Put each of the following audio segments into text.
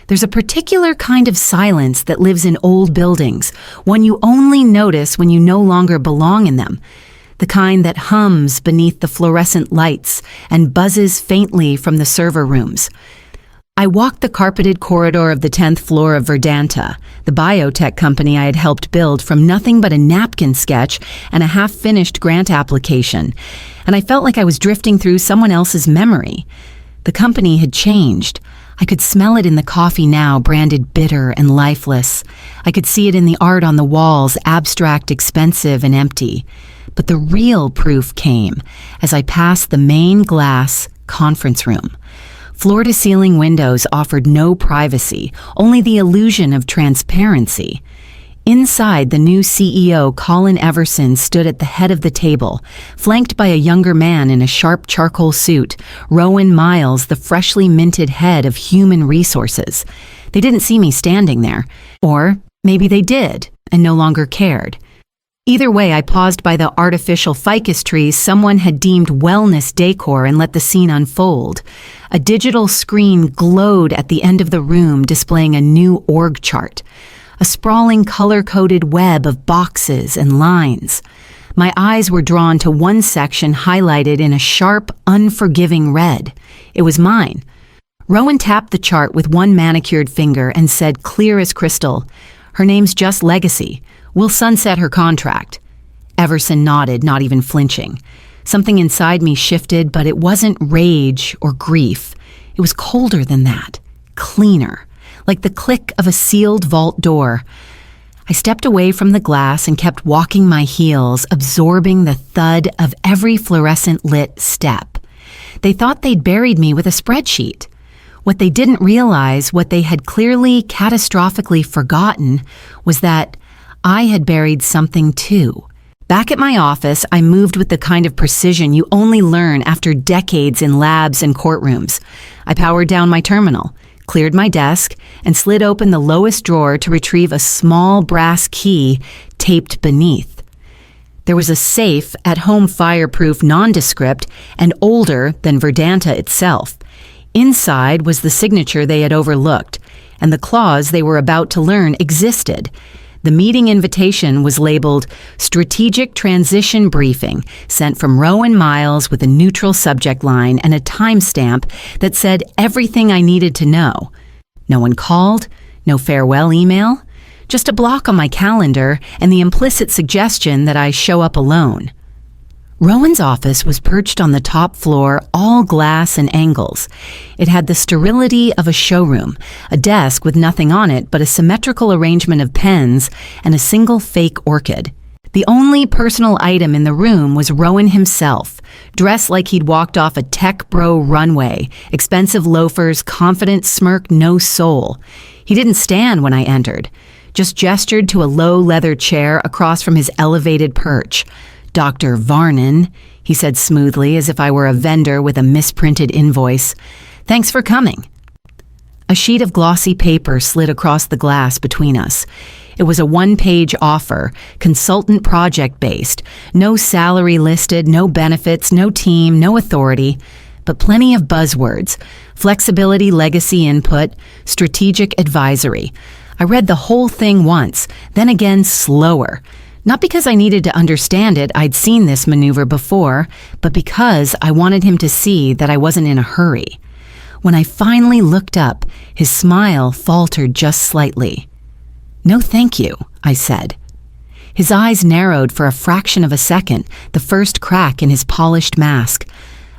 There's a particular kind of silence that lives in old buildings, one you only notice when you no longer belong in them. The kind that hums beneath the fluorescent lights and buzzes faintly from the server rooms. I walked the carpeted corridor of the 10th floor of Verdanta, the biotech company I had helped build from nothing but a napkin sketch and a half-finished grant application, and I felt like I was drifting through someone else's memory. The company had changed. I could smell it in the coffee now, branded bitter and lifeless. I could see it in the art on the walls, abstract, expensive, and empty. But the real proof came as I passed the main glass conference room. Floor-to-ceiling windows offered no privacy, only the illusion of transparency. Inside, the new CEO, Colin Everson, stood at the head of the table, flanked by a younger man in a sharp charcoal suit, Rowan Miles, the freshly minted head of human resources. They didn't see me standing there. Or maybe they did, and no longer cared. Either way, I paused by the artificial ficus trees someone had deemed wellness decor and let the scene unfold. A digital screen glowed at the end of the room, displaying a new org chart. A sprawling color-coded web of boxes and lines. My eyes were drawn to one section highlighted in a sharp, unforgiving red. It was mine. Rowan tapped the chart with one manicured finger and said, clear as crystal, "Her name's just Legacy. We'll sunset her contract." Everson nodded, not even flinching. Something inside me shifted, but it wasn't rage or grief. It was colder than that, cleaner, like the click of a sealed vault door. I stepped away from the glass and kept walking my heels, absorbing the thud of every fluorescent-lit step. They thought they'd buried me with a spreadsheet. What they didn't realize, what they had clearly, catastrophically forgotten, was that I had buried something too. Back at my office, I moved with the kind of precision you only learn after decades in labs and courtrooms. I powered down my terminal, cleared my desk, and slid open the lowest drawer to retrieve a small brass key taped beneath. There was a safe, at-home fireproof nondescript and older than Verdanta itself. Inside was the signature they had overlooked, and the clause they were about to learn existed. The meeting invitation was labeled Strategic Transition Briefing, sent from Rowan Miles with a neutral subject line and a timestamp that said everything I needed to know. No one called, no farewell email, just a block on my calendar and the implicit suggestion that I show up alone. Rowan's office was perched on the top floor, all glass and angles. It had the sterility of a showroom, a desk with nothing on it but a symmetrical arrangement of pens and a single fake orchid. The only personal item in the room was Rowan himself, dressed like he'd walked off a tech bro runway, expensive loafers, confident smirk, no soul. He didn't stand when I entered, just gestured to a low leather chair across from his elevated perch. "Dr. Varnon," he said smoothly, as if I were a vendor with a misprinted invoice. "Thanks for coming." A sheet of glossy paper slid across the glass between us. It was a one-page offer, consultant project-based, no salary listed, no benefits, no team, no authority, but plenty of buzzwords: flexibility, legacy input, strategic advisory. I read the whole thing once, then again slower. Not because I needed to understand it, I'd seen this maneuver before, but because I wanted him to see that I wasn't in a hurry. When I finally looked up, his smile faltered just slightly. "No, thank you," I said. His eyes narrowed for a fraction of a second, the first crack in his polished mask.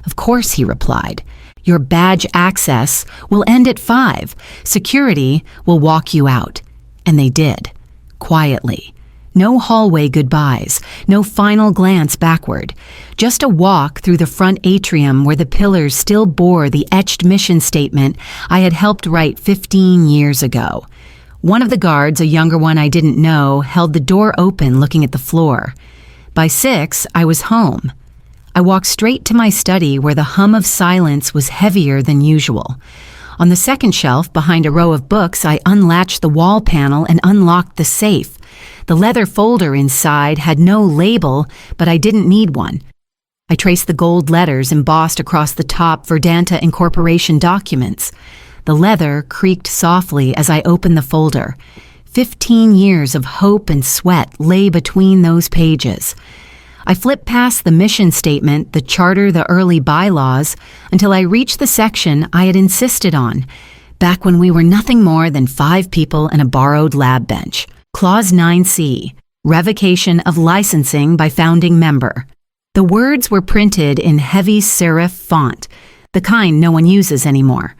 "Of course," he replied. "Your badge access will end at 5. Security will walk you out." And they did, quietly. No hallway goodbyes, no final glance backward. Just a walk through the front atrium where the pillars still bore the etched mission statement I had helped write 15 years ago. One of the guards, a younger one I didn't know, held the door open looking at the floor. By 6, I was home. I walked straight to my study where the hum of silence was heavier than usual. On the second shelf, behind a row of books, I unlatched the wall panel and unlocked the safe. The leather folder inside had no label, but I didn't need one. I traced the gold letters embossed across the top Verdanta Incorporation documents. The leather creaked softly as I opened the folder. 15 years of hope and sweat lay between those pages. I flipped past the mission statement, the charter, the early bylaws, until I reached the section I had insisted on, back when we were nothing more than 5 people and a borrowed lab bench. Clause 9C, revocation of licensing by founding member. The words were printed in heavy serif font, the kind no one uses anymore.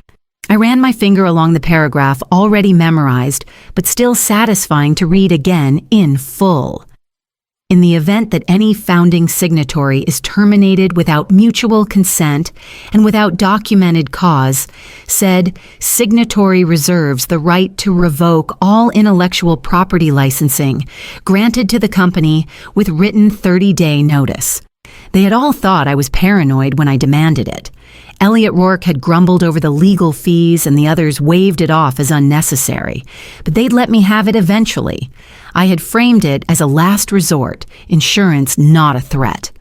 I ran my finger along the paragraph already memorized, but still satisfying to read again in full. In the event that any founding signatory is terminated without mutual consent and without documented cause, said signatory reserves the right to revoke all intellectual property licensing granted to the company with written 30-day notice. They had all thought I was paranoid when I demanded it. Elliot Rourke had grumbled over the legal fees and the others waved it off as unnecessary, but they'd let me have it eventually. I had framed it as a last resort, insurance not a threat.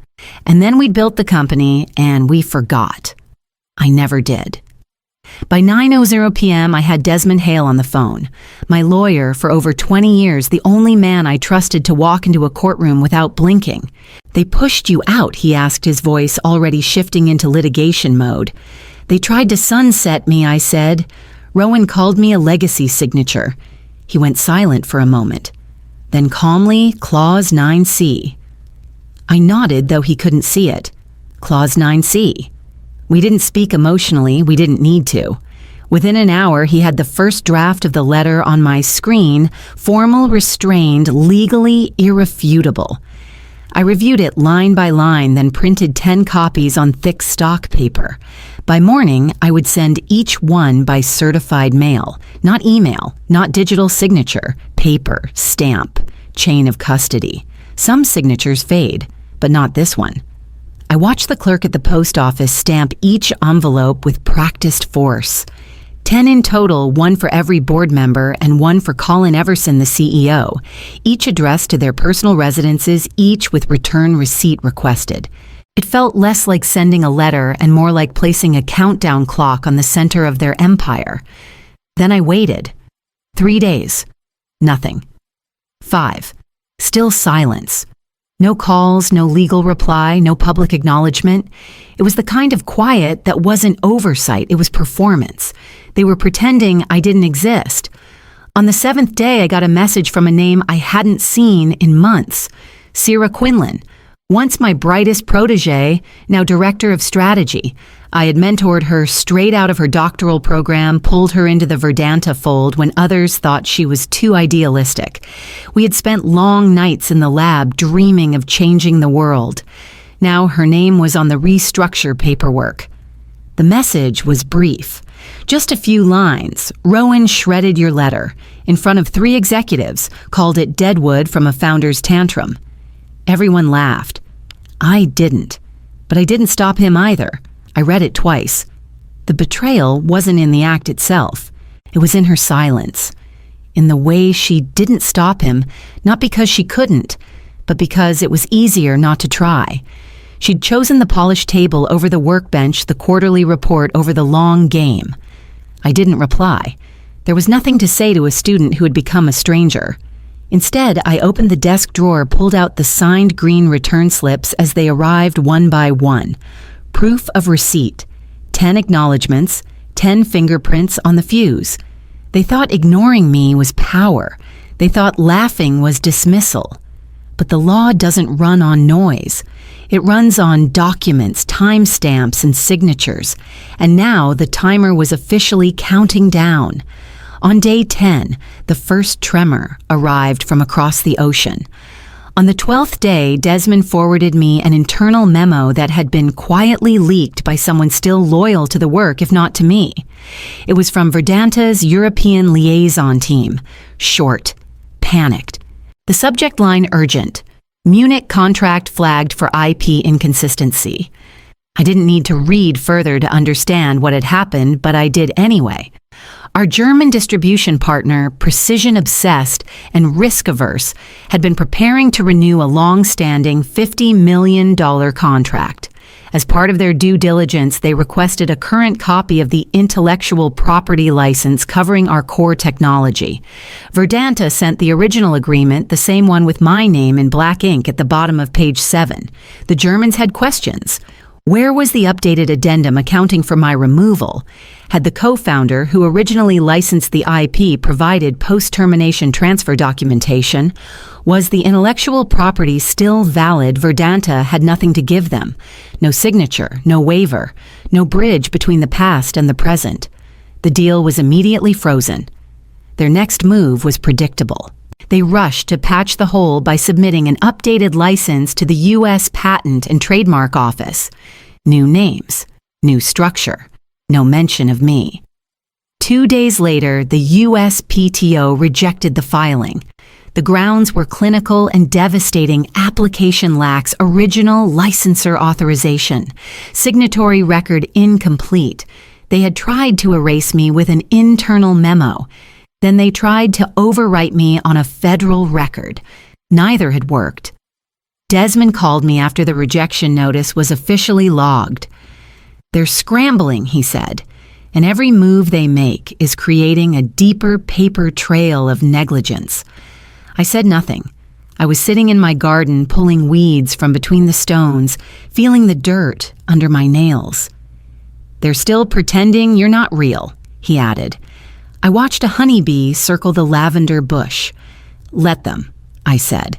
And then we'd built the company and we forgot. I never did. By 9:00 p.m., I had Desmond Hale on the phone. My lawyer for over 20 years, the only man I trusted to walk into a courtroom without blinking. They pushed you out, he asked, his voice already shifting into litigation mode. They tried to sunset me, I said. Rowan called me a legacy signature. He went silent for a moment. Then calmly, Clause 9C. I nodded, though he couldn't see it. Clause 9C. We didn't speak emotionally, we didn't need to. Within an hour, he had the first draft of the letter on my screen, formal, restrained, legally irrefutable. I reviewed it line by line, then printed 10 copies on thick stock paper. By morning, I would send each one by certified mail, not email, not digital signature, paper, stamp, chain of custody. Some signatures fade, but not this one. I watched the clerk at the post office stamp each envelope with practiced force. 10 in total, one for every board member and one for Colin Everson, the CEO, each addressed to their personal residences, each with return receipt requested. It felt less like sending a letter and more like placing a countdown clock on the center of their empire. Then I waited. 3 days. Nothing. 5. Still silence. No calls, no legal reply, no public acknowledgement. It was the kind of quiet that wasn't oversight, it was performance. They were pretending I didn't exist. On the 7th day, I got a message from a name I hadn't seen in months. Ciara Quinlan, once my brightest protege, now director of strategy. I had mentored her straight out of her doctoral program, pulled her into the Vedanta fold when others thought she was too idealistic. We had spent long nights in the lab dreaming of changing the world. Now her name was on the restructure paperwork. The message was brief. Just a few lines. Rowan shredded your letter. In front of 3 executives, called it deadwood from a founder's tantrum. Everyone laughed. I didn't. But I didn't stop him either. I read it twice. The betrayal wasn't in the act itself. It was in her silence. In the way she didn't stop him, not because she couldn't, but because it was easier not to try. She'd chosen the polished table over the workbench, the quarterly report over the long game. I didn't reply. There was nothing to say to a student who had become a stranger. Instead, I opened the desk drawer, pulled out the signed green return slips as they arrived one by one. Proof of receipt, 10 acknowledgments, 10 fingerprints on the fuse. They thought ignoring me was power. They thought laughing was dismissal. But the law doesn't run on noise. It runs on documents, timestamps, and signatures. And now the timer was officially counting down. On day 10, the first tremor arrived from across the ocean. On the 12th day, Desmond forwarded me an internal memo that had been quietly leaked by someone still loyal to the work, if not to me. It was from Vedanta's European liaison team. Short. Panicked. The subject line urgent. Munich contract flagged for IP inconsistency. I didn't need to read further to understand what had happened, but I did anyway. Our German distribution partner, precision-obsessed and risk-averse, had been preparing to renew a long-standing $50 million contract. As part of their due diligence, they requested a current copy of the intellectual property license covering our core technology. Verdanta sent the original agreement, the same one with my name in black ink at the bottom of page 7. The Germans had questions. Where was the updated addendum accounting for my removal? Had the co-founder who originally licensed the IP provided post-termination transfer documentation? Was the intellectual property still valid? Verdanta had nothing to give them. No signature, no waiver, no bridge between the past and the present. The deal was immediately frozen. Their next move was predictable. They rushed to patch the hole by submitting an updated license to the U.S. Patent and Trademark Office. New names, new structure, no mention of me. 2 days later, the USPTO rejected the filing. The grounds were clinical and devastating. Application lacks original licensor authorization. Signatory record incomplete. They had tried to erase me with an internal memo. Then they tried to overwrite me on a federal record. Neither had worked. Desmond called me after the rejection notice was officially logged. They're scrambling, he said, and every move they make is creating a deeper paper trail of negligence. I said nothing. I was sitting in my garden pulling weeds from between the stones, feeling the dirt under my nails. They're still pretending you're not real, he added. I watched a honeybee circle the lavender bush. Let them, I said.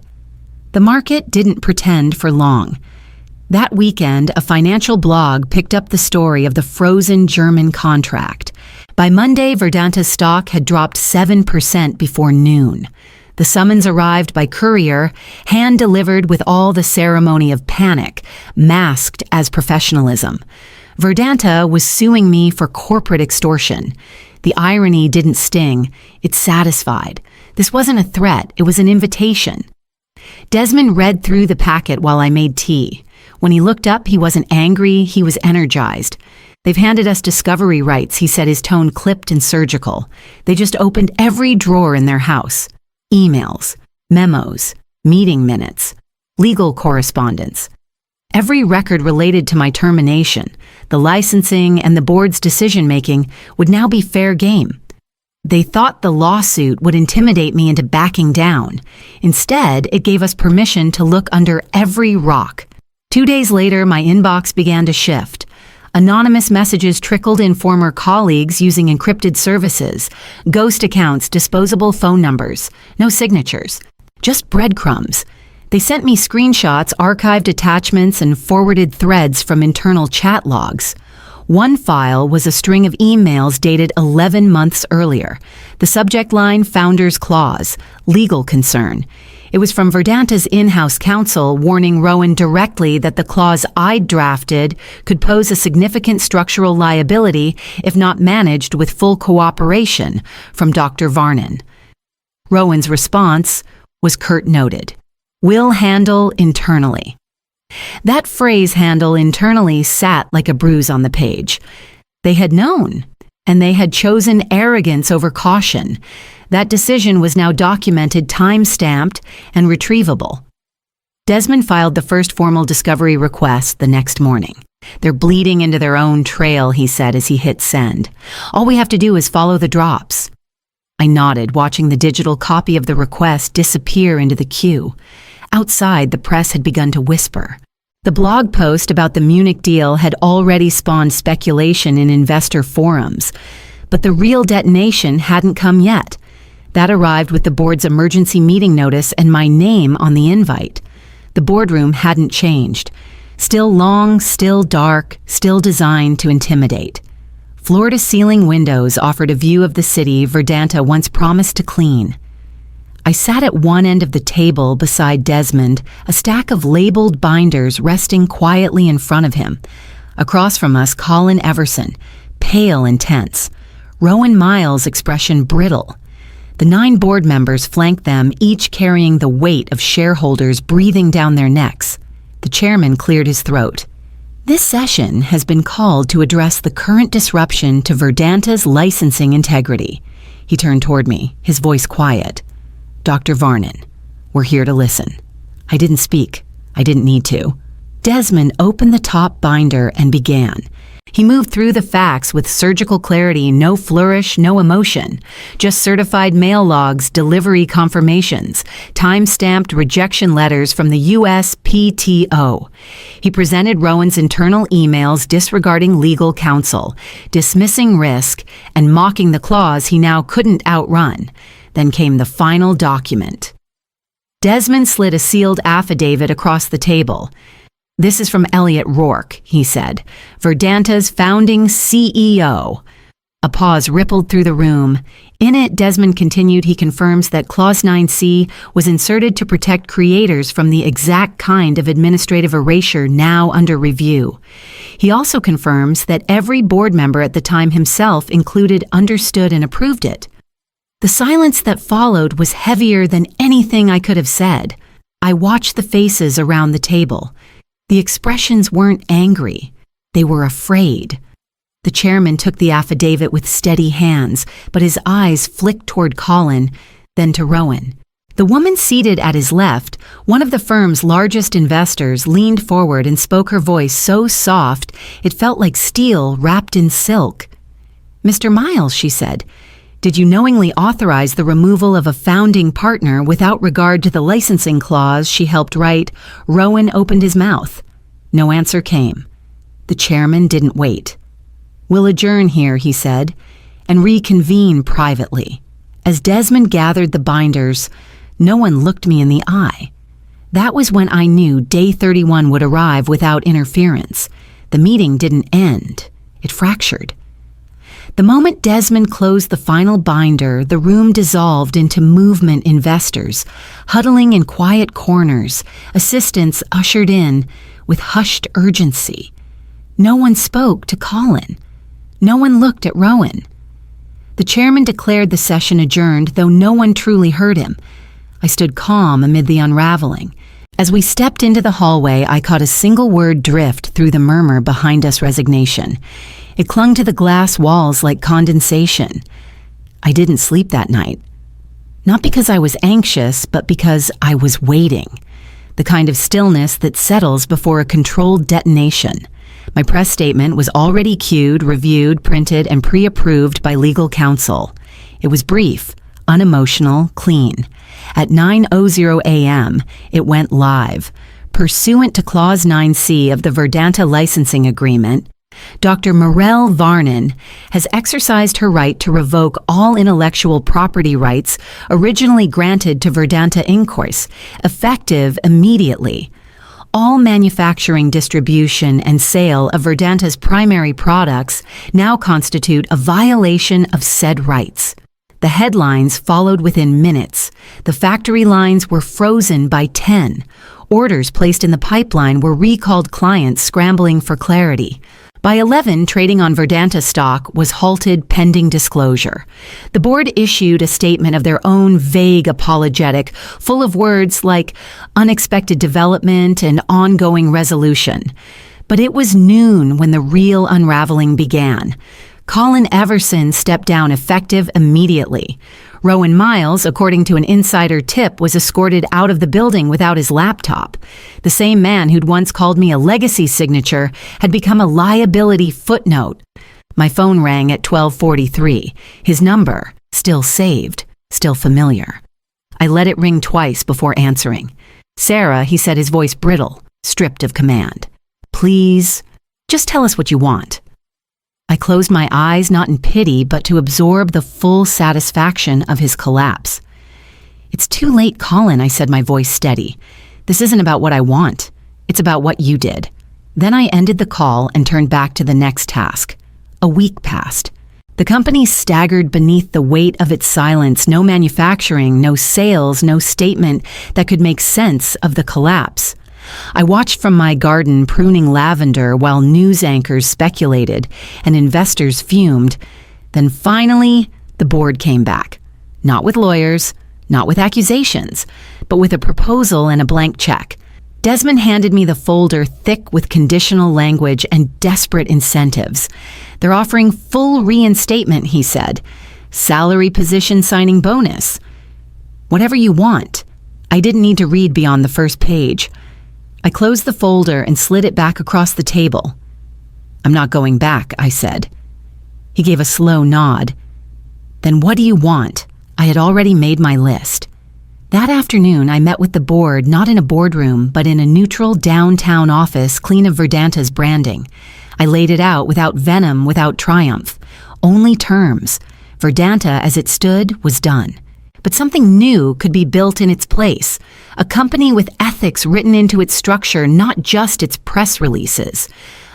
The market didn't pretend for long. That weekend, a financial blog picked up the story of the frozen German contract. By Monday, Verdanta's stock had dropped 7% before noon. The summons arrived by courier, hand-delivered with all the ceremony of panic, masked as professionalism. Verdanta was suing me for corporate extortion. The irony didn't sting, it satisfied. This wasn't a threat, it was an invitation. Desmond read through the packet while I made tea. When he looked up, he wasn't angry, he was energized. They've handed us discovery rights, he said, his tone clipped and surgical. They just opened every drawer in their house. Emails, memos, meeting minutes, legal correspondence. Every record related to my termination, the licensing, and the board's decision-making would now be fair game. They thought the lawsuit would intimidate me into backing down. Instead, it gave us permission to look under every rock. 2 days later, my inbox began to shift. Anonymous messages trickled in former colleagues using encrypted services, ghost accounts, disposable phone numbers, no signatures, just breadcrumbs. They sent me screenshots, archived attachments, and forwarded threads from internal chat logs. One file was a string of emails dated 11 months earlier. The subject line, Founder's Clause, legal concern. It was from Verdanta's in-house counsel warning Rowan directly that the clause I'd drafted could pose a significant structural liability if not managed with full cooperation from Dr. Varnon. Rowan's response was curt noted. Will handle internally. That phrase, handle internally, sat like a bruise on the page. They had known, and they had chosen arrogance over caution. That decision was now documented, time-stamped, and retrievable. Desmond filed the first formal discovery request the next morning. They're bleeding into their own trail, he said as he hit send. All we have to do is follow the drops. I nodded, watching the digital copy of the request disappear into the queue. Outside, the press had begun to whisper. The blog post about the Munich deal had already spawned speculation in investor forums, but the real detonation hadn't come yet. That arrived with the board's emergency meeting notice and my name on the invite. The boardroom hadn't changed. Still long, still dark, still designed to intimidate. Floor-to-ceiling windows offered a view of the city Verdanta once promised to clean. I sat at one end of the table beside Desmond, a stack of labeled binders resting quietly in front of him. Across from us, Colin Everson, pale and tense. Rowan Miles' expression brittle. The 9 board members flanked them, each carrying the weight of shareholders breathing down their necks. The chairman cleared his throat. This session has been called to address the current disruption to Verdanta's licensing integrity. He turned toward me, his voice quiet. Dr. Varnon, we're here to listen. I didn't speak. I didn't need to. Desmond opened the top binder and began. He moved through the facts with surgical clarity, no flourish, no emotion. Just certified mail logs, delivery confirmations, time-stamped rejection letters from the USPTO. He presented Rowan's internal emails disregarding legal counsel, dismissing risk, and mocking the clause he now couldn't outrun. Then came the final document. Desmond slid a sealed affidavit across the table. "This is from Elliot Rourke," he said, "Verdanta's founding CEO." A pause rippled through the room. In it, Desmond continued, he confirms that Clause 9C was inserted to protect creators from the exact kind of administrative erasure now under review. He also confirms that every board member at the time himself included, understood, and approved it. The silence that followed was heavier than anything I could have said. I watched the faces around the table. The expressions weren't angry. They were afraid. The chairman took the affidavit with steady hands, but his eyes flicked toward Colin, then to Rowan. The woman seated at his left, one of the firm's largest investors, leaned forward and spoke, her voice so soft it felt like steel wrapped in silk. "Mr. Miles," she said, "did you knowingly authorize the removal of a founding partner without regard to the licensing clause she helped write?" Rowan opened his mouth. No answer came. The chairman didn't wait. "We'll adjourn here," he said, "and reconvene privately." As Desmond gathered the binders, no one looked me in the eye. That was when I knew day 31 would arrive without interference. The meeting didn't end. It fractured. The moment Desmond closed the final binder, the room dissolved into movement investors, huddling in quiet corners, assistants ushered in with hushed urgency. No one spoke to Colin. No one looked at Rowan. The chairman declared the session adjourned, though no one truly heard him. I stood calm amid the unraveling. As we stepped into the hallway, I caught a single word drift through the murmur behind us: resignation. It clung to the glass walls like condensation. I didn't sleep that night. Not because I was anxious, but because I was waiting. The kind of stillness that settles before a controlled detonation. My press statement was already cued, reviewed, printed, and pre-approved by legal counsel. It was brief, unemotional, clean. At 9:00 a.m., it went live. Pursuant to Clause 9C of the Verdanta licensing agreement, Dr. Morel Varnon has exercised her right to revoke all intellectual property rights originally granted to Verdanta Inc., effective immediately. All manufacturing, distribution, and sale of Verdanta's primary products now constitute a violation of said rights. The headlines followed within minutes. The factory lines were frozen by 10. Orders placed in the pipeline were recalled, clients scrambling for clarity. By 11, trading on Verdanta stock was halted pending disclosure. The board issued a statement of their own, vague, apologetic, full of words like unexpected development and ongoing resolution. But it was noon when the real unraveling began. Colin Everson stepped down effective immediately. Rowan Miles, according to an insider tip, was escorted out of the building without his laptop. The same man who'd once called me a legacy signature had become a liability footnote. My phone rang at 12:43. His number, still saved, still familiar. I let it ring twice before answering. "Sarah," he said, his voice brittle, stripped of command. "Please, just tell us what you want." I closed my eyes, not in pity, but to absorb the full satisfaction of his collapse. "It's too late, Colin," I said, my voice steady. "This isn't about what I want. It's about what you did." Then I ended the call and turned back to the next task. A week passed. The company staggered beneath the weight of its silence. No manufacturing, no sales, no statement that could make sense of the collapse. I watched from my garden, pruning lavender, while news anchors speculated and investors fumed. Then finally, the board came back. Not with lawyers, not with accusations, but with a proposal and a blank check. Desmond handed me the folder, thick with conditional language and desperate incentives. "They're offering full reinstatement," he said. "Salary, position, signing bonus. Whatever you want." I didn't need to read beyond the first page. I closed the folder and slid it back across the table. "I'm not going back," I said. He gave a slow nod. "Then what do you want?" I had already made my list. That afternoon, I met with the board not in a boardroom, but in a neutral downtown office clean of Verdanta's branding. I laid it out without venom, without triumph. Only terms. Verdanta, as it stood, was done. But something new could be built in its place. A company with ethics written into its structure, not just its press releases.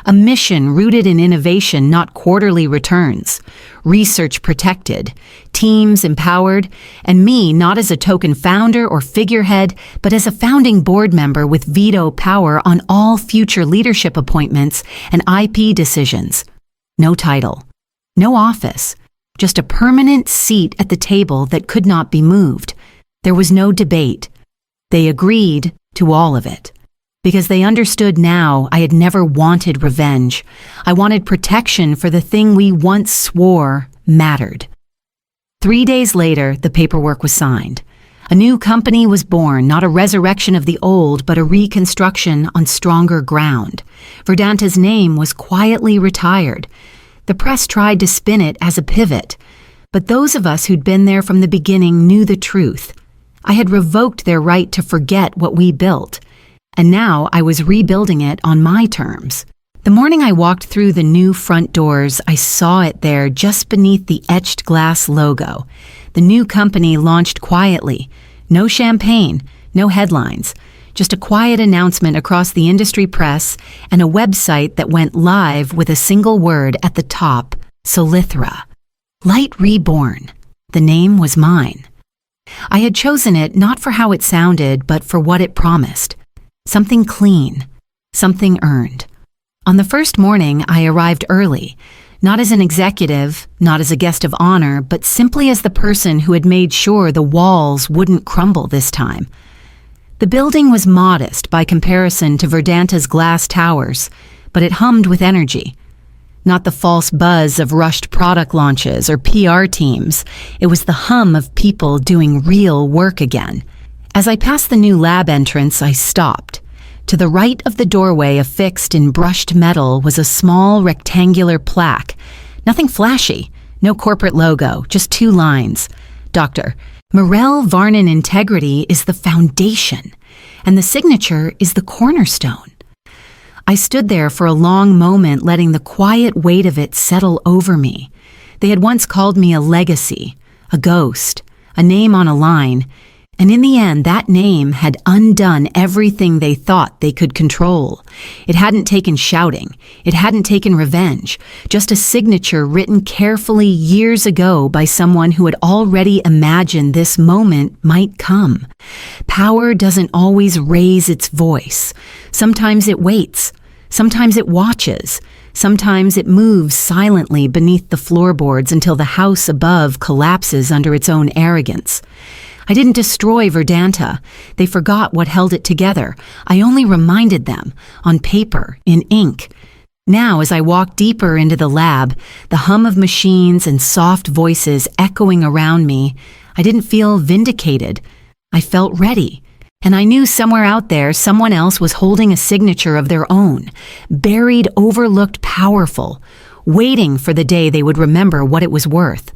A mission rooted in innovation, not quarterly returns. Research protected. Teams empowered. And me, not as a token founder or figurehead, but as a founding board member with veto power on all future leadership appointments and IP decisions. No title. No office. Just a permanent seat at the table that could not be moved. There was no debate. They agreed to all of it. Because they understood now I had never wanted revenge. I wanted protection for the thing we once swore mattered. 3 days later, the paperwork was signed. A new company was born, not a resurrection of the old, but a reconstruction on stronger ground. Verdanta's name was quietly retired. The press tried to spin it as a pivot, but those of us who'd been there from the beginning knew the truth. I had revoked their right to forget what we built, and now I was rebuilding it on my terms. The morning I walked through the new front doors, I saw it there just beneath the etched glass logo. The new company launched quietly. No champagne, no headlines. Just a quiet announcement across the industry press and a website that went live with a single word at the top, Solithra. Light Reborn. The name was mine. I had chosen it not for how it sounded, but for what it promised. Something clean. Something earned. On the first morning, I arrived early, not as an executive, not as a guest of honor, but simply as the person who had made sure the walls wouldn't crumble this time. The building was modest by comparison to Verdanta's glass towers, but it hummed with energy. Not the false buzz of rushed product launches or PR teams. It was the hum of people doing real work again. As I passed the new lab entrance, I stopped. To the right of the doorway, affixed in brushed metal, was a small rectangular plaque. Nothing flashy, no corporate logo, just 2 lines. Dr. Morel Varnin Integrity is the foundation, and the signature is the cornerstone. I stood there for a long moment, letting the quiet weight of it settle over me. They had once called me a legacy, a ghost, a name on a line, and in the end, that name had undone everything they thought they could control. It hadn't taken shouting. It hadn't taken revenge. Just a signature written carefully years ago by someone who had already imagined this moment might come. Power doesn't always raise its voice. Sometimes it waits. Sometimes it watches. Sometimes it moves silently beneath the floorboards until the house above collapses under its own arrogance. I didn't destroy Verdanta. They forgot what held it together. I only reminded them, on paper, in ink. Now, as I walked deeper into the lab, the hum of machines and soft voices echoing around me, I didn't feel vindicated. I felt ready. And I knew somewhere out there, someone else was holding a signature of their own, buried, overlooked, powerful, waiting for the day they would remember what it was worth.